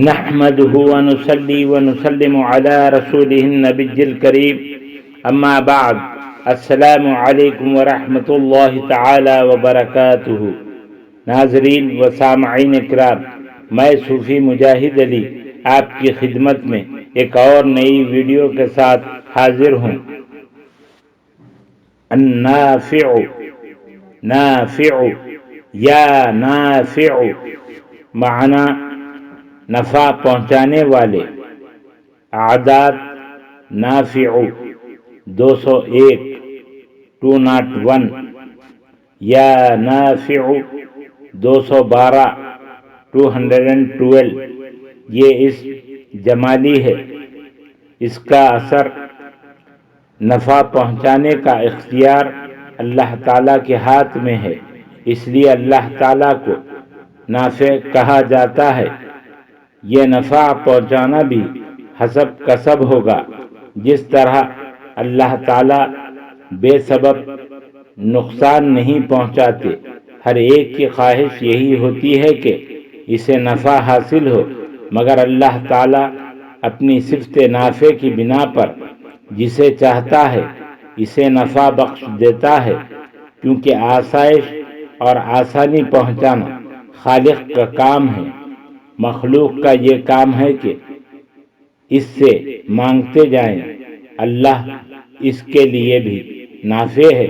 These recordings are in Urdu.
نحمده ونصلي ونسلم على رسوله النبي الكريم اما بعد السلام علیکم ورحمۃ اللہ تعالی وبرکاتہ۔ ناظرین و سامعین اکرام، میں صوفی مجاہد علی آپ کی خدمت میں ایک اور نئی ویڈیو کے ساتھ حاضر ہوں۔ النافع، نافع یا نافع معنی نفع پہنچانے والے۔ اعداد نافع 201 201 یا نافع 212 212، یہ اس جمالی ہے۔ اس کا اثر نفع پہنچانے کا اختیار اللہ تعالیٰ کے ہاتھ میں ہے، اس لیے اللہ تعالیٰ کو نافع کہا جاتا ہے۔ یہ نفع پہنچانا بھی حسب کسب ہوگا، جس طرح اللہ تعالیٰ بے سبب نقصان نہیں پہنچاتے۔ ہر ایک کی خواہش یہی ہوتی ہے کہ اسے نفع حاصل ہو، مگر اللہ تعالیٰ اپنی صفت نافع کی بنا پر جسے چاہتا ہے اسے نفع بخش دیتا ہے، کیونکہ آسائش اور آسانی پہنچانا خالق کا کام ہے۔ مخلوق کا یہ کام ہے کہ اس سے مانگتے جائیں۔ اللہ اس کے لیے بھی نافع ہے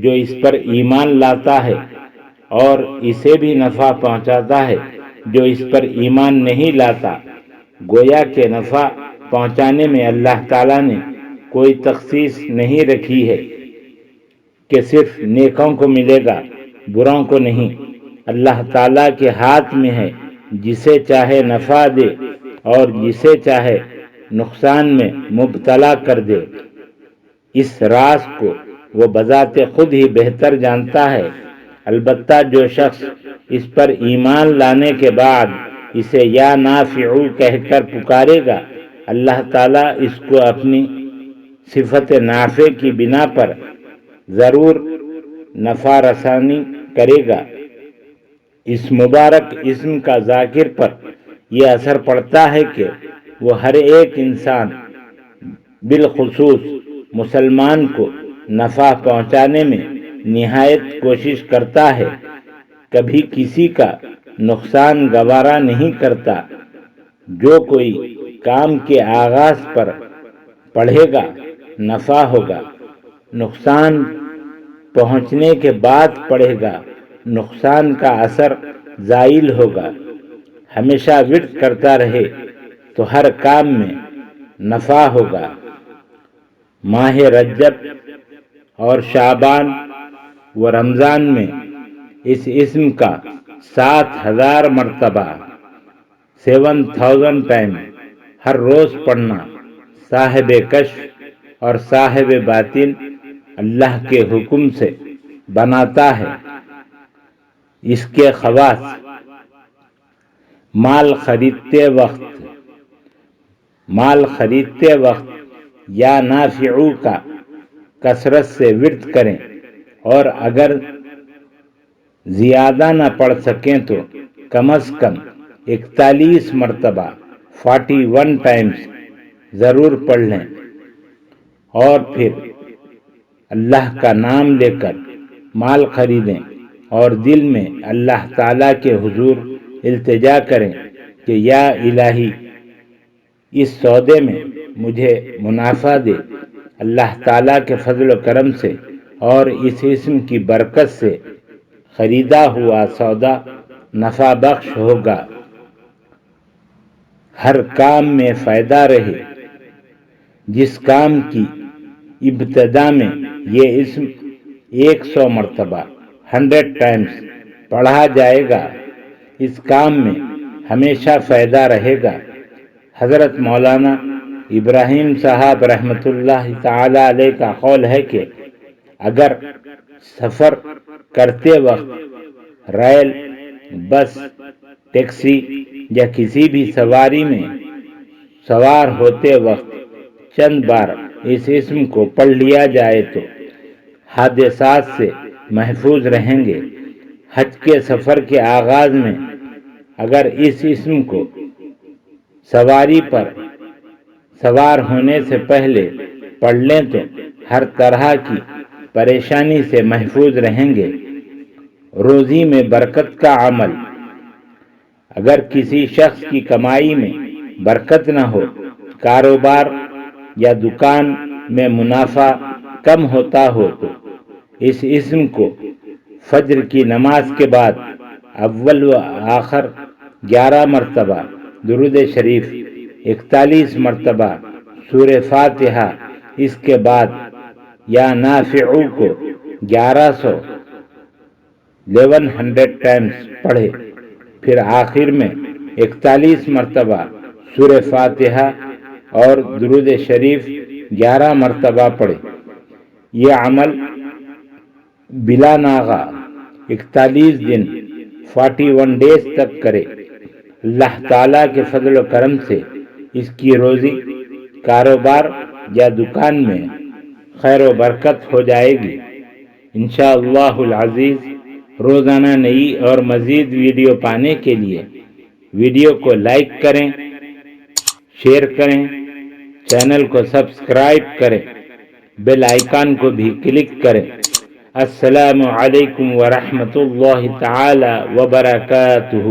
جو اس پر ایمان لاتا ہے، اور اسے بھی نفع پہنچاتا ہے جو اس پر ایمان نہیں لاتا۔ گویا کہ نفع پہنچانے میں اللہ تعالیٰ نے کوئی تخصیص نہیں رکھی ہے کہ صرف نیکوں کو ملے گا، بروں کو نہیں۔ اللہ تعالیٰ کے ہاتھ میں ہے، جسے چاہے نفع دے اور جسے چاہے نقصان میں مبتلا کر دے۔ اس راز کو وہ بذات خود ہی بہتر جانتا ہے۔ البتہ جو شخص اس پر ایمان لانے کے بعد اسے یا نافع کہہ کر پکارے گا، اللہ تعالیٰ اس کو اپنی صفت نافع کی بنا پر ضرور نفع رسانی کرے گا۔ اس مبارک اسم کا ذاکر پر یہ اثر پڑتا ہے کہ وہ ہر ایک انسان، بالخصوص مسلمان کو نفع پہنچانے میں نہایت کوشش کرتا ہے، کبھی کسی کا نقصان گوارا نہیں کرتا۔ جو کوئی کام کے آغاز پر پڑھے گا نفع ہوگا، نقصان پہنچنے کے بعد پڑھے گا نقصان کا اثر زائل ہوگا۔ ہمیشہ ورد کرتا رہے تو ہر کام میں نفع ہوگا۔ ماہ رجب اور شعبان و رمضان میں اس اسم کا 7000 مرتبہ 7000 ٹائم ہر روز پڑھنا صاحب کشف اور صاحب باطن اللہ کے حکم سے بناتا ہے۔ اس کے خواص: مال خریدتے وقت یا نافع کا کثرت سے ورد کریں، اور اگر زیادہ نہ پڑھ سکیں تو کم از کم 41 مرتبہ 41 ٹائمز ضرور پڑھ لیں، اور پھر اللہ کا نام لے کر مال خریدیں اور دل میں اللہ تعالیٰ کے حضور التجا کریں کہ یا الہی، اس سودے میں مجھے منافع دے۔ اللہ تعالیٰ کے فضل و کرم سے اور اس اسم کی برکت سے خریدا ہوا سودا نفع بخش ہوگا۔ ہر کام میں فائدہ رہے۔ جس کام کی ابتدا میں یہ اسم 100 مرتبہ 100 ٹائمز پڑھا جائے گا، اس کام میں ہمیشہ فائدہ رہے گا۔ حضرت مولانا ابراہیم صاحب رحمۃ اللہ تعالی علیہ کا قول ہے کہ اگر سفر کرتے وقت ریل، بس، ٹیکسی یا کسی بھی سواری میں سوار ہوتے وقت چند بار اس اسم کو پڑھ لیا جائے تو حادثات سے محفوظ رہیں گے۔ حج کے سفر کے آغاز میں اگر اس اسم کو سواری پر سوار ہونے سے پہلے پڑھ لیں تو ہر طرح کی پریشانی سے محفوظ رہیں گے۔ روزی میں برکت کا عمل۔ اگر کسی شخص کی کمائی میں برکت نہ ہو، کاروبار یا دکان میں منافع کم ہوتا ہو تو اس اسم کو فجر کی نماز کے بعد اول و آخر 11 مرتبہ درود شریف، 41 مرتبہ سورہ فاتحہ، اس کے بعد یا نافعو کو 1100 ٹائمز پڑھے، پھر آخر میں 41 مرتبہ سورہ فاتحہ اور درود شریف 11 مرتبہ پڑھے۔ یہ عمل بلا ناغہ 41 دن 41 ڈیز تک کرے، اللہ تعالیٰ کے فضل و کرم سے اس کی روزی، کاروبار یا دکان میں خیر و برکت ہو جائے گی انشاءاللہ العزیز۔ روزانہ نئی اور مزید ویڈیو پانے کے لیے ویڈیو کو لائک کریں، شیئر کریں، چینل کو سبسکرائب کریں، بیل آئیکن کو بھی کلک کریں۔ السلام علیکم ورحمۃ اللہ تعالی وبرکاتہ۔